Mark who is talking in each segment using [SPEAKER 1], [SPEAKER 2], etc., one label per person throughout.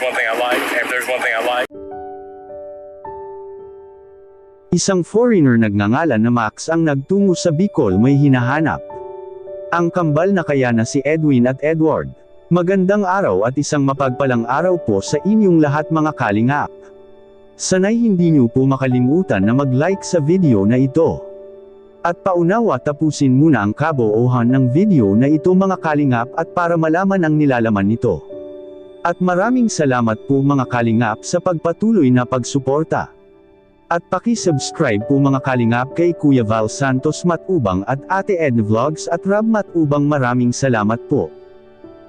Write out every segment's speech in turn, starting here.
[SPEAKER 1] there's one thing I like, if there's one thing I like.
[SPEAKER 2] Isang foreigner nagngangalan na Max ang nagtungo sa Bicol may hinahanap. Ang kambal na kaya na si Edwin at Edward. Magandang araw at isang mapagpalang araw po sa inyong lahat mga kalingap. Sana'y hindi niyo po makalimutan na mag-like sa video na ito. At paunawa tapusin muna ang kabuuhan ng video na ito mga kalingap at para malaman ang nilalaman nito. At maraming salamat po mga kalingap sa pagpatuloy na pagsuporta. At paki-subscribe po mga kalingap kay Kuya Val Santos Matubang at Ate Edna Vlogs at Rob Matubang, maraming salamat po.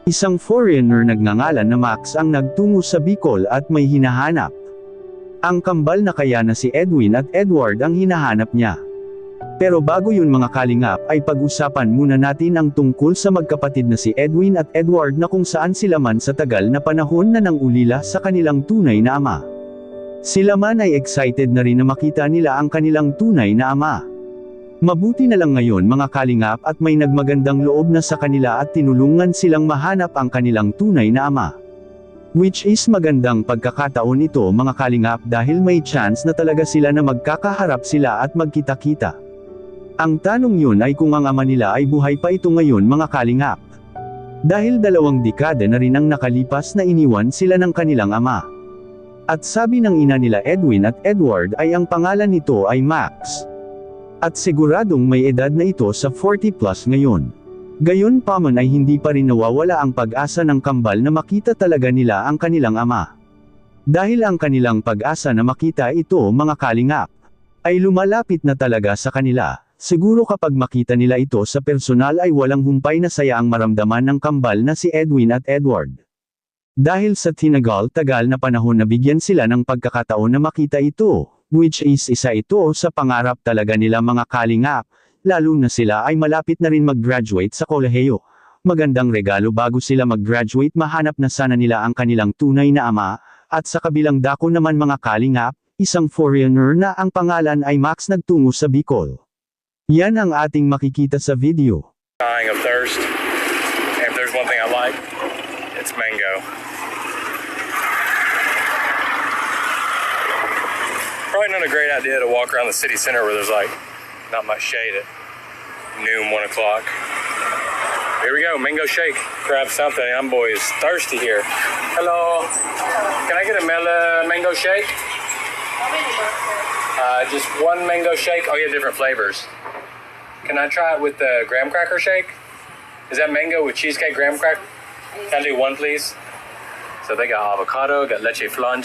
[SPEAKER 2] Isang foreigner nagngangalan na Max ang nagtungo sa Bicol at may hinahanap. Ang kambal na kaya na si Edwin at Edward ang hinahanap niya. Pero bago yun mga kalingap ay pag-usapan muna natin ang tungkol sa magkapatid na si Edwin at Edward na kung saan sila man sa tagal na panahon na nangulila sa kanilang tunay na ama. Sila man ay excited na rin na makita nila ang kanilang tunay na ama. Mabuti na lang ngayon mga kalingap at may nagmagandang loob na sa kanila at tinulungan silang mahanap ang kanilang tunay na ama. Which is magandang pagkakataon ito mga kalingap dahil may chance na talaga sila na magkakaharap sila at magkita-kita. Ang tanong yun ay kung ang ama nila ay buhay pa ito ngayon mga kalingap. Dahil 2 dekada na rin ang nakalipas na iniwan sila ng kanilang ama. At sabi ng ina nila Edwin at Edward ay ang pangalan nito ay Max. At siguradong may edad na ito sa 40 plus ngayon. Gayunpaman ay hindi pa rin nawawala ang pag-asa ng kambal na makita talaga nila ang kanilang ama. Dahil ang kanilang pag-asa na makita ito mga kalingap, ay lumalapit na talaga sa kanila. Siguro kapag makita nila ito sa personal ay walang humpay na saya ang maramdaman ng kambal na si Edwin at Edward. Dahil sa tinagal-tagal na panahon na bigyan sila ng pagkakataon na makita ito, which is isa ito sa pangarap talaga nila mga kalingap, lalo na sila ay malapit na rin mag-graduate sa kolehiyo. Magandang regalo bago sila mag-graduate, mahanap na sana nila ang kanilang tunay na ama, at sa kabilang dako naman mga kalingap, isang foreigner na ang pangalan ay Max nagtungo sa Bicol. Yan ang ating makikita sa video.
[SPEAKER 1] Dying of thirst. If there's one thing I like, it's mango. Probably not a great idea to walk around the city center where there's like not much shade at noon, 1 o'clock. Here we go, mango shake. Grab something. I'm boys thirsty here. Hello. Can I get a mango shake? Just one mango shake. Oh, you have different flavors. Can I try it with the graham cracker shake? Is that mango with cheesecake graham cracker? Can I do one, please? So they got avocado, got leche flan